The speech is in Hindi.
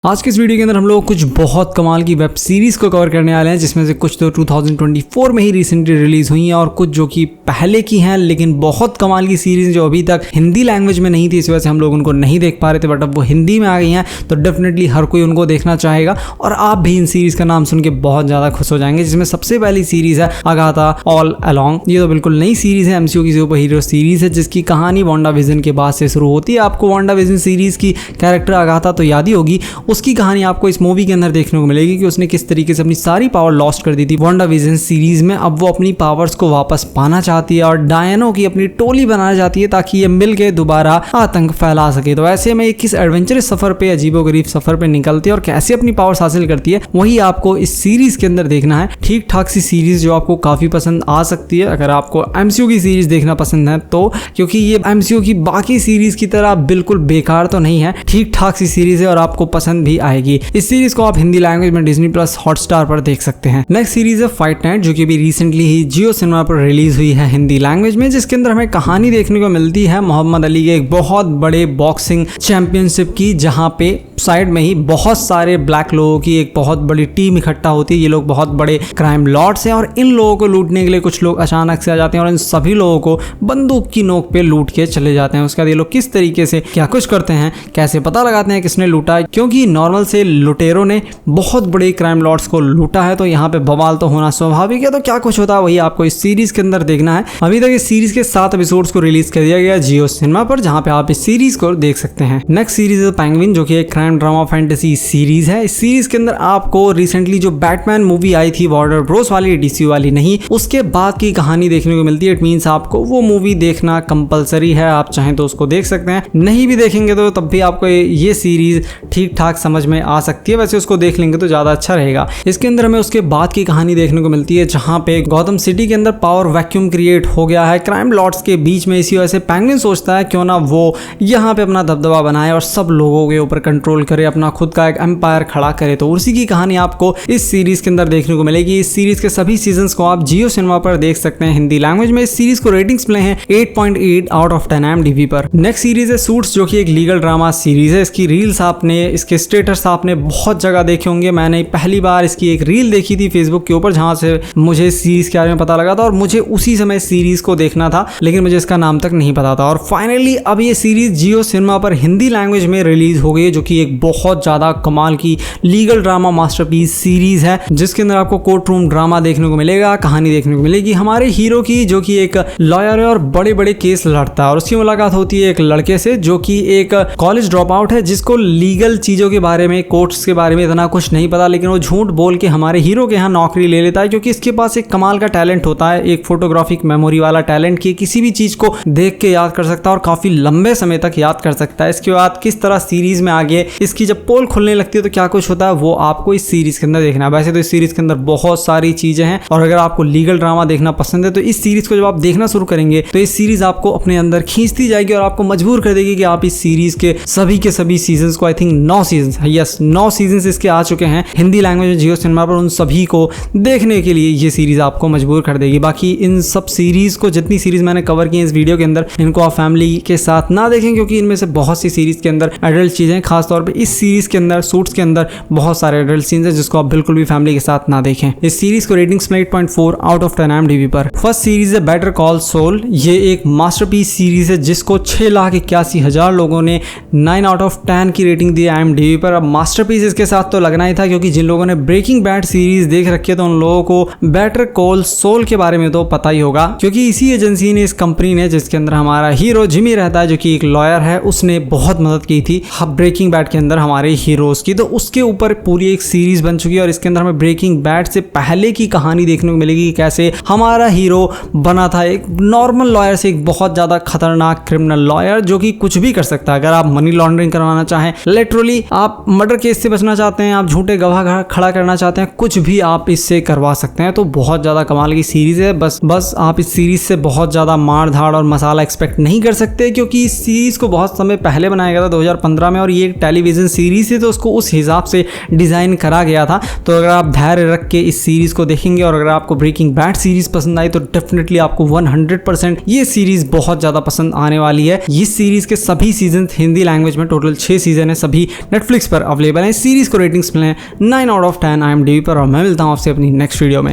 आज के इस वीडियो के अंदर हम लोग कुछ बहुत कमाल की वेब सीरीज को कवर करने वाले हैं, जिसमें से कुछ तो 2024 में ही रिसेंटली रिलीज हुई हैं और कुछ जो कि पहले की हैं, लेकिन बहुत कमाल की सीरीज जो अभी तक हिंदी लैंग्वेज में नहीं थी, इस वजह से हम लोग उनको नहीं देख पा रहे थे, बट अब वो हिंदी में आ गई हैं तो डेफिनेटली हर कोई उनको देखना चाहेगा और आप भी इन सीरीज का नाम सुन के बहुत ज़्यादा खुश हो जाएंगे। जिसमें सबसे पहली सीरीज है अगाथा ऑल अलोंग। ये तो बिल्कुल नई सीरीज है, एमसीयू की सुपर हीरो सीरीज है, जिसकी कहानी वांडाविजन के बाद से शुरू होती है। आपको वांडाविजन सीरीज की कैरेक्टर अगाथा तो याद ही होगी, उसकी कहानी आपको इस मूवी के अंदर देखने को मिलेगी कि उसने किस तरीके से अपनी सारी पावर लॉस्ट कर दी थी वांडाविजन सीरीज में। अब वो अपनी पावर्स को वापस पाना चाहती है और डायनो की अपनी टोली बनाना चाहती है ताकि ये मिलके दोबारा आतंक फैला सके। तो ऐसे में किस एडवेंचरस सफर पे, अजीबोगरीब सफर पे निकलती है और कैसे अपनी पावर्स हासिल करती है, वही आपको इस सीरीज के अंदर देखना है। ठीक ठाक सी सीरीज जो आपको काफी पसंद आ सकती है अगर आपको एमसीयू की सीरीज देखना पसंद है तो, क्योंकि ये एमसीयू की बाकी सीरीज की तरह बिल्कुल बेकार तो नहीं है, ठीक ठाक सी सीरीज है और आपको पसंद भी आएगी। इस सीरीज को आप हिंदी लैंग्वेज में डिज्नी प्लस हॉटस्टार पर देख सकते हैं। नेक्स्ट सीरीज है फाइट नाइट, जो कि अभी रिसेंटली ही जियो सिनेमा पर रिलीज हुई है हिंदी लैंग्वेज में, जिसके अंदर हमें कहानी देखने को मिलती है मोहम्मद अली के एक बहुत बड़े बॉक्सिंग चैंपियनशिप की, जहां पे साइड में ही बहुत सारे ब्लैक लोगों की एक बहुत बड़ी टीम इकट्ठा होती है। ये लोग बहुत बड़े क्राइम लॉर्ड्स हैं और इन लोगों को लूटने के लिए कुछ लोग अचानक से आ जाते हैं और इन सभी लोगों को बंदूक की नोक पे लूट के चले जाते हैं। उसके बाद ये लोग किस तरीके से क्या कुछ करते हैं, कैसे पता लगाते हैं किसने लूटा है, क्योंकि नॉर्मल से लुटेरों ने बहुत बड़े क्राइम लॉर्ड्स को लूटा है तो यहाँ पे बवाल तो होना स्वाभाविक है। तो क्या कुछ होता है वही आपको इस सीरीज के अंदर देखना है। अभी तक इस सीरीज के 7 एपिसोड्स को रिलीज कर दिया गया जियो सिनेमा पर, जहाँ पे आप इस सीरीज को देख सकते हैं। नेक्स्ट सीरीज है पेंगुइन, जो कि एक क्राइम ड्रामा फैंटेसी सीरीज है। इस सीरीज के अंदर आपको रिसेंटली जो बैटमैन मूवी आई थी वार्नर ब्रोस वाली, डीसी वाली नहीं, उसके बाद की कहानी देखने को मिलती है। इट मींस आपको वो मूवी देखना कंपलसरी है, आप चाहें तो उसको देख सकते हैं, नहीं भी देखेंगे तो तब भी आपको ये सीरीज ठीक ठाक समझ में आ सकती है। वैसे उसको देख लेंगे तो ज्यादा अच्छा रहेगा। इसके अंदर हमें उसके बाद की कहानी देखने को मिलती है, जहां पे गौतम सिटी के अंदर पावर वैक्यूम क्रिएट हो गया है क्राइम लॉर्ड्स के बीच में। इसी वजह से पेंगुइन सोचता है क्यों ना वो यहाँ पे अपना दबदबा बनाए और सब लोगों के ऊपर कंट्रोल करे, अपना खुद का एक एम्पायर खड़ा करे। तो उसी की कहानी आपको इस सीरीज के अंदर देखने को मिलेगी। इस सीरीज के सभी सीजन्स को आप जियो सिनेमा पर देख सकते हैं हिंदी लैंग्वेज में। इस सीरीज को रेटिंग्स मिले हैं 8.8 आउट ऑफ 10 IMDb पर। नेक्स्ट सीरीज है सूट्स, जो कि एक लीगल ड्रामा सीरीज है। इसकी रील्स आपने, इसके स्टेटस आपने बहुत जगह देखे होंगे। मैंने पहली बार इसकी एक रील देखी थी फेसबुक के ऊपर, जहां से मुझे सीरीज के बारे में पता लगा था और मुझे उसी समय सीरीज को देखना था, लेकिन मुझे इसका नाम तक नहीं पता था। और फाइनली अब ये सीरीज जियो सिनेमा पर हिंदी लैंग्वेज में रिलीज हो गई है, जो कि एक बहुत ज्यादा कमाल की लीगल ड्रामा मास्टरपीस सीरीज है, जिसके अंदर आपको कोर्ट रूम ड्रामा देखने को मिलेगा, कहानी देखने को मिलेगी हमारे हीरो की, जो कि एक लॉयर है और बड़े बड़े केस लड़ता है। और उसकी मुलाकात होती है एक लड़के से, जो कि एक कॉलेज ड्रॉप आउट है, जिसको लीगल चीजों के बारे में, कोर्ट्स के बारे में इतना कुछ नहीं पता, लेकिन वो झूठ बोल के हमारे हीरो के यहाँ नौकरी ले लेता है, क्योंकि इसके पास एक कमाल का टैलेंट होता है, एक फोटोग्राफिक मेमोरी वाला टैलेंट, कि किसी भी चीज को देख के याद कर सकता है और काफी लंबे समय तक याद कर सकता है। इसके बाद किस तरह सीरीज में आगे इसकी जब पोल खुलने लगती है तो क्या कुछ होता है वो आपको इस सीरीज के अंदर देखना है। वैसे तो इस सीरीज के अंदर बहुत सारी चीजें हैं और अगर आपको लीगल ड्रामा देखना पसंद है तो इस सीरीज को जब आप देखना शुरू करेंगे तो इस सीरीज आपको अपने अंदर खींचती जाएगी और आपको मजबूर कर देगी कि आप इस सीरीज के सभी सीजन को, I think 9 season, yes 9 season इसके आ चुके हैं हिंदी लैंग्वेज में जियो सिनेमा पर, उन सभी को देखने के लिए ये सीरीज आपको मजबूर कर देगी। बाकी इन सब सीरीज को, जितनी सीरीज मैंने कवर की इस वीडियो के अंदर, इनको आप फैमिली के साथ ना देखें, क्योंकि इनमें से बहुत सी सीरीज के अंदर एडल्ट चीजें, खासतौर पे इस सीरीज के अंदर सूट्स के अंदर बहुत सारे एडल्ट सीन्स हैं, जिसको आप बिल्कुल भी फैमिली के साथ ना देखें। इस सीरीज को रेटिंग्स में 8.4 आउट ऑफ 10 IMDb पर। फर्स्ट सीरीज है बेटर कॉल सॉल। ये एक मास्टरपीस सीरीज है जिसको 6,81,000 लोगों ने 9 आउट ऑफ 10 की रेटिंग दी IMDb पर। अब मास्टरपीस इसके साथ तो लगना ही था, क्योंकि जिन लोगों ने ब्रेकिंग बैड सीरीज देख रखी है तो उन लोगों को बेटर कॉल सॉल के बारे में तो पता ही होगा, क्योंकि इसी एजेंसी ने, इस कंपनी ने, जिसके अंदर हमारा हीरो जिमी रहता है, जो कि एक लॉयर है, उसने बहुत मदद की थी ब्रेकिंग बैड के अंदर हमारे हीरोज की। तो उसके ऊपर पूरी एक सीरीज बन चुकी है और इसके अंदर हमें ब्रेकिंग बैड से पहले की कहानी देखने को मिलेगी कि कैसे हमारा हीरो बना था एक नॉर्मल लॉयर से एक बहुत ज्यादा खतरनाक क्रिमिनल लॉयर, जो कि कुछ भी कर सकता है। अगर आप मनी लॉन्ड्रिंग करवाना चाहें, लिटरली आप मर्डर केस से बचना चाहते हैं, आप झूठे गवाह खड़ा करना चाहते हैं, कुछ भी आप इससे करवा सकते हैं। तो बहुत ज्यादा कमाल की सीरीज है। बस आप इस सीरीज से बहुत ज्यादा मार धाड़ और मसाला एक्सपेक्ट नहीं कर सकते, क्योंकि इस सीरीज को बहुत समय पहले बनाया गया था 2015 में, और ये एक टेलीविजन सीरीज थी तो उसको उस हिसाब से डिजाइन करा गया था। तो अगर आप धैर्य रख के इस सीरीज को देखेंगे और अगर आपको ब्रेकिंग बैड सीरीज पसंद आई तो डेफिनेटली आपको 100% ये सीरीज बहुत ज्यादा पसंद आने वाली है। इस सीरीज के सभी सीजन हिंदी लैंग्वेज में, टोटल 6 सीजन है, सभी नेटफ्लिक्स नेटफ्लिक्स पर अवेलेबल है। सीरीज को रेटिंग्स मिले हैं 9 out of 10 IMDb पर, और मैं मिलता हूँ आपसे अपनी नेक्स्ट वीडियो में।